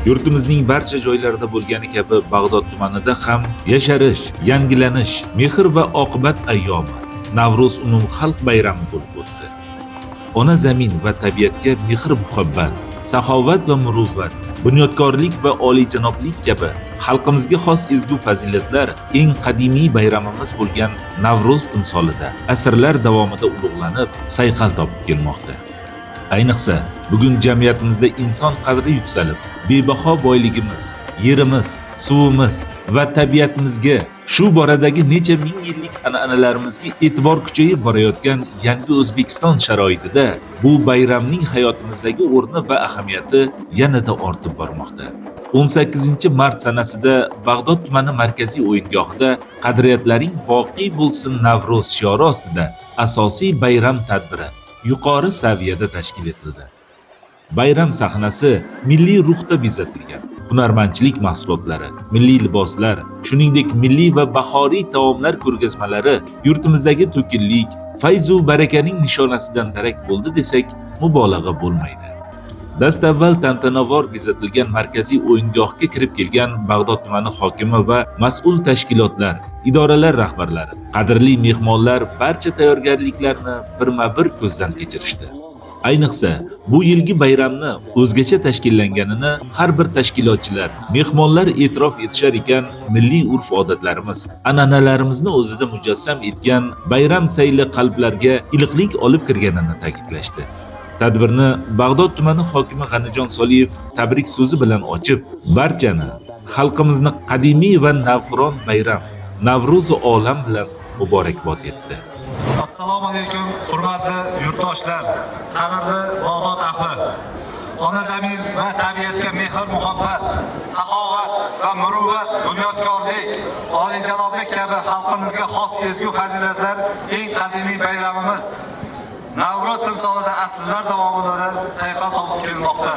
Yurtimizning barcha joylarida bo'lgani kabi Bag'dod tumanida ham yasharish, yangilanish, mehr va oqibat ayyomi Navro'z umumxalq bayrami bo'lib o'tdi. Ona zamin va tabiatga mehr-muhabbat, saxovat va muruvvat, bunyodkorlik va oliyjanoblik kabi xalqimizga xos ezgu fazilatlar eng qadimiy bayramimiz bo'lgan Navro'z timsolida asrlar davomida ulug'lanib, sayqal topib kelmoqda. Ayniqsa, bugun jamiyatimizda inson qadri yuksalib, bebaho boyligimiz, yerimiz, suvimiz va tabiatimizga, shu boradagi necha ming yillik an'analarimizga e'tibor kuchayib borayotgan yangi O'zbekiston sharoitida bu bayramning hayotimizdagi o'rni va ahamiyati yanada ortib bormoqda. 18-mart sanasida Bag'dod tumani markaziy o'yingohida qadriyatlaring boqiy bo'lsin Navro'z shiori ostida asosiy bayram tadbiri yuqori saviyada tashkil etildi. Bayram sahnasi milliy ruhda bezatilgan. Hunarmandchilik mahsulotlari, milliy liboslar, shuningdek milliy va bahoriy taomlar ko'rgazmalari yurtimizdagi to'kinlik, fayzu barakaning nishonasidan darak bo'ldi desak, mubolag'a bo'lmaydi. Dastavval tantanavor bezatilgan markaziy o'yingohga kirib kelgan Bag'dod tumani hokimi va mas'ul tashkilotlar, idoralar rahbarlari, qadrli mehmonlar barcha tayyorgarliklarni birma-bir ko'zdan kechirishdi. Ayniqsa, bu yilgi bayramni o'zgacha tashkillanganini har bir tashkilotchilar, mehmonlar e'tirof etishar ekan, milliy urf-odatlarimiz, an'analarimizni o'zida mujassam etgan bayram sayli qalblarga iliqlik olib kirganini ta'kidlashdi. Tadbirni Bag'dod tumani hokimi G'anijon Soliyev tabrik so'zi bilan ochib, barchani xalqimizni qadimiy va navqiron bayram Navro'zi olam bilan muborakbod etdi. Assalomu alaykum, hurmatli yurtdoshlar, qadrli Bag'dod ahli. Ona zamin va tabiatga mehr-muhabbat, saxovat va muruvvat, bunyodkorlik, oliyjanoblik kabi xalqimizga xos ezgu fazilatlar eng qadimiy bayramimiz Navro'z timsolida asrlar davomida sayqal topib kelmoqda.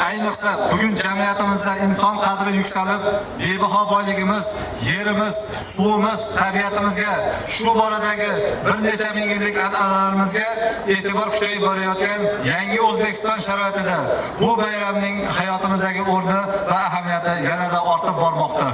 Ayniqsa, bugun jamiyatimizda inson qadri yuksalib, bebaho boyligimiz, yerimiz, suvimiz, tabiatimizga, shu boradagi bir necha ming yillik an'analarimizga e'tibor kuchayib borayotgan yangi O'zbekiston sharoitida bu bayramning hayotimizdagi o'rni va ahamiyati yanada ortib bormoqda.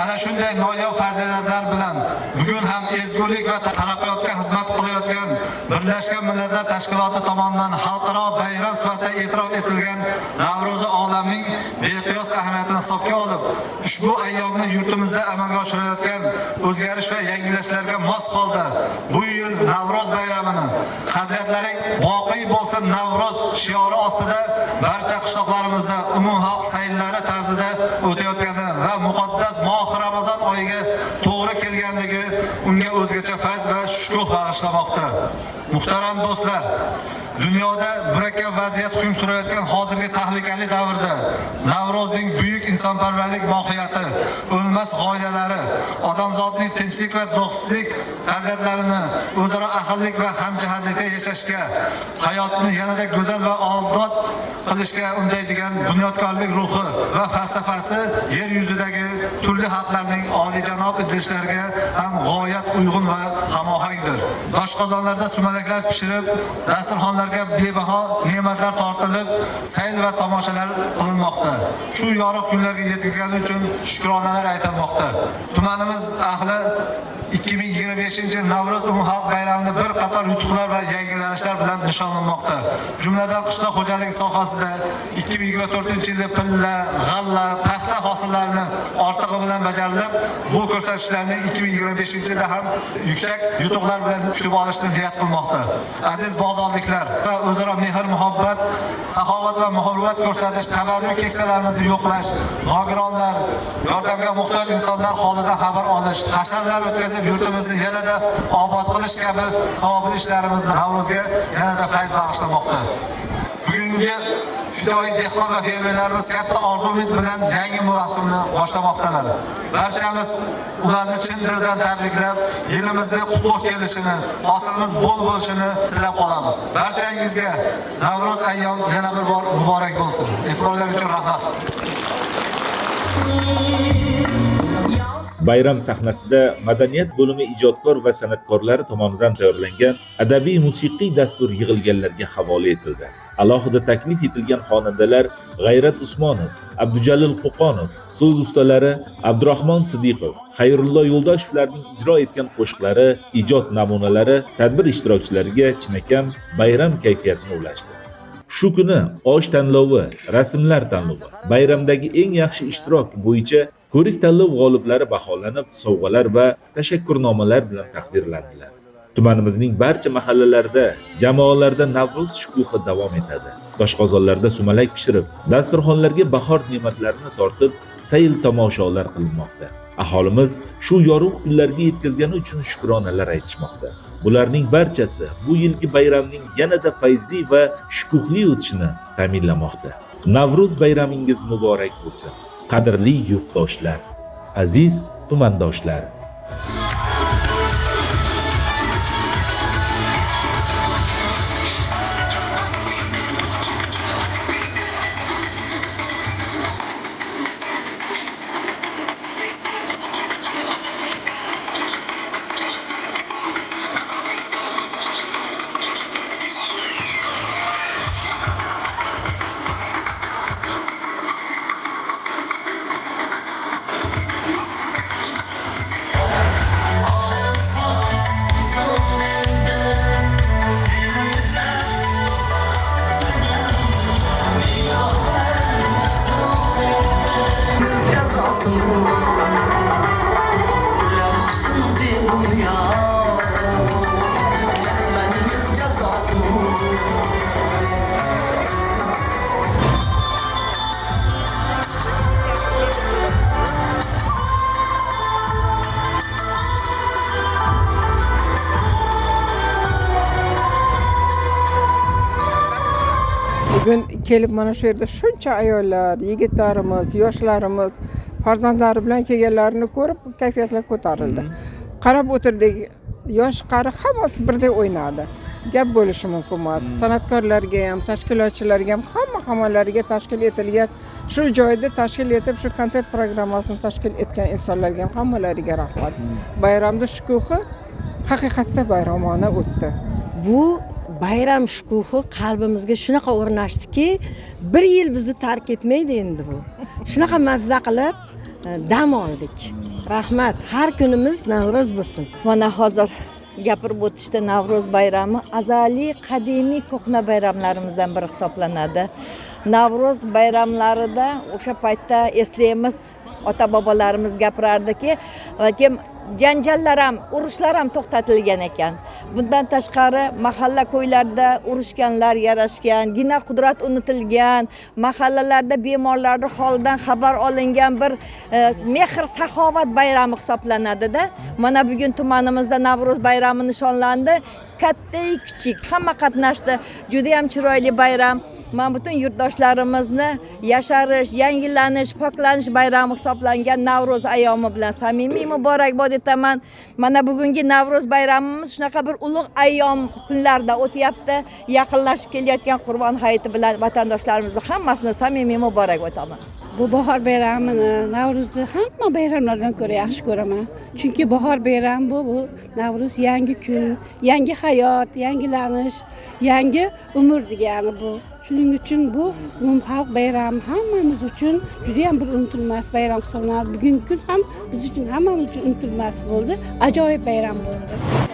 Ana shunday noyob fazilatlar bilan bugun ham ezgulik va taraqqiyotga xizmat qilayotgan Birlashgan Millatlar Tashkiloti tomonidan xalqaro bayram sifatida e'tirof etilgan Navro'zi olamning beqiyos ahamiyatini hisobga olib, ushbu ayyomni yurtimizda amalga oshirilayotgan o'zgarish va yangilashlarga mos holda bu yil Navro'z bayramini qadriyatlaring boqiy bo'lsin Navro'z shiori ostida barcha qishloqlarimizda umumxalq sayllari tarzida o'tayotgani va muqaddas Ramazon oyiga to'g'ri kelganligi unga o'zgacha fayz va shukuh bag'ishlamoqda. Muhtaram do'stlar, dunyoda murakkab vaziyat hukm surayotgan hozirgi tahlikali davrda Navro'zning buyuk insonparvarlik mohiyati, o'lmas g'oyalari, odamzodning tinchlik va do'stlik qadriyatlarini o'zaro ahillik va hamjihatlikda yashashga, hayotni yanada go'zal va obod qilishga undaydigan bunyodkorlik ruhi va falsafasi yer yuzidagi turli xalqlarning oliyjanob intilishlariga ham g'oyat uyg'un va hamohangdir. Doshqozonlarda sumalaklar pishirib, dasturxonlarga bebaho ne'matlar tortilib, sayl va tomoshalar qilinmoqda. Shu yorug' kunlarga yetkazgani uchun shukronalar aytilmoqda. Tumanimiz ahli 2025 Navro'z umumxalq bayramini bir qator yutuqlar va yangilanishlar bilan nishonlanmoqda. Jumladan qishloq xo'jaligi sohasida 2024-yilda pilla, g'alla, paxta hosillarini ortig'i bilan bajarilib, bu ko'rsatkichlarni 2025-yilda ham yuksak yutuqlar bilan kutib olishni niyat qilmoqda. Aziz bag'dodliklar va o'zaro mehr-muhabbat, saxovat va muruvvat ko'rsatish, tabarruk keksalarimizni yo'qlash, nogironlar, yordamga muhtoj insonlar holidan xabar olish, hasharlar o'tkazib yurtimizni yanada obod qilish kabi savobli ishlarimizni Navro'zga yanada fayz bag'ishlamoqda. Bugungi fidoyi dehqon va fermerlarimiz katta orzu-umid bilan yangi mavsumni boshlamoqdalar. Barchamiz ularni chin dildan tabriklab, yilimizda qutlug' kelishini, hosilimiz bol bo'lishini tilab qolamiz. Barchangizga Navro'z ayyom yana bir bor muborak bo'lsin. E'tiborlaringiz uchun rahmat. Bayram sahnasida madaniyat bo'limi ijodkor va san'atkorlari tomonidan tayyorlangan adabiy musiqiy dastur yig'ilganlarga havola etildi. Alohida taklif etilgan xonandalar G'ayrat Usmonov, Abdujalil Qo'qonov, so'z ustalari Abdurahmon Sidiqov, Xayrullo Yo'ldoshevlarning ijro etgan qo'shiqlari, ijod namunalari tadbir ishtirokchilariga chinakam bayram kayfiyatini ulashdi. Shu kuni osh tanlovi, rasmlar tanlovi, bayramdagi eng yaxshi ishtirok bo'yicha ko'rik tanlov g'oliblari baholanib, sovg'alar va tashakkurnomalar bilan taqdirlandilar. Tumanimizning barcha mahallalarida, jamoalarda Navro'z shukuhi davom etadi. Toshqozonlarda sumalak pishirib, dasturxonlarga bahor ne'matlarini tortib, sayl tomoshalar qilinmoqda. Aholimiz shu yorug' kunlarga yetkazgani uchun shukronalar aytishmoqda. Bularning barchasi bu yilgi bayramning yanada fayzli va shukuhli o'tishini ta'minlamoqda. Navro'z bayramingiz muborak bo'lsin. Qadrli yurtdoshlar, aziz tumandoshlar. Bugun kelib mana shu yerda shuncha ayollar, yigitlarimiz, yoshlarimiz farzandlari bilan kelganlarini ko'rib, kayfiyatlar ko'tarildi. Qarab o'tirdik, yosh qari hammasi birdek o'ynadi. Gap bo'lishi mumkin emas. San'atkorlarga ham, tashkilotchilarga ham, hammalariga tashkil etilgan shu joyda tashkil etib, shu konsert programmasini tashkil etgan insonlarga ham hammalariga rahmat. Bayramda shukuhi haqiqatda bayramona o'tdi. Bu bayram shukuhi qalbimizga shunaqa o'rnashdiki, bir yil bizni tark etmaydi endi bu. Shunaqa mazza qilib dam oldik. Rahmat, har kunimiz Navro'z bo'lsin. Mana hozir gapirib o'tishda Navro'z bayrami azaliy, qadimiy ko'hna bayramlarimizdan biri hisoblanadi. Navro'z bayramlarida o'sha paytda eslaymiz, ota-bobolarimiz gapirardiki, janjallar ham, urushlar ham to'xtatilgan ekan. Bundan tashqari mahalla ko'ylarda urushganlar yarashgan, gina qudrat unutilgan, mahallalarda bemorlarning holidan xabar olingan bir mehr saxovat bayrami hisoblanadi-da. Mana bugun tumanimizda Navro'z bayrami nishonlandi. Katta kichik hamma qatnashdi. Juda ham chiroyli bayram. Men butun yurtdoshlarimizni yasharish, yangilanish, poklanish bayrami hisoblangan Navro'z ayyomi bilan samimiy muborakbod etaman. Mana bugungi Navro'z bayramimiz shunaqa bir ulug' ayyom kunlarda o'tyapti. Yaqinlashib kelayotgan Qurbon hayiti bilan vatandoshlarimizni hammasini samimiy muborakbod etaman. Bu bahor bayramini Navro'zni hamma bayramlardan ko'ra yaxshi ko'raman. Chunki bahor bayram bu Navro'z yangi kun, yangi hayot, yangilanish, yangi umr degani bu. Shuning uchun bu umumxalq bayrami hammamiz uchun juda ham bir unutilmas bayram hisoblanadi. Bugungi kun ham biz uchun hammamiz uchun unutilmas bo'ldi. Ajoyib bayram bo'ldi.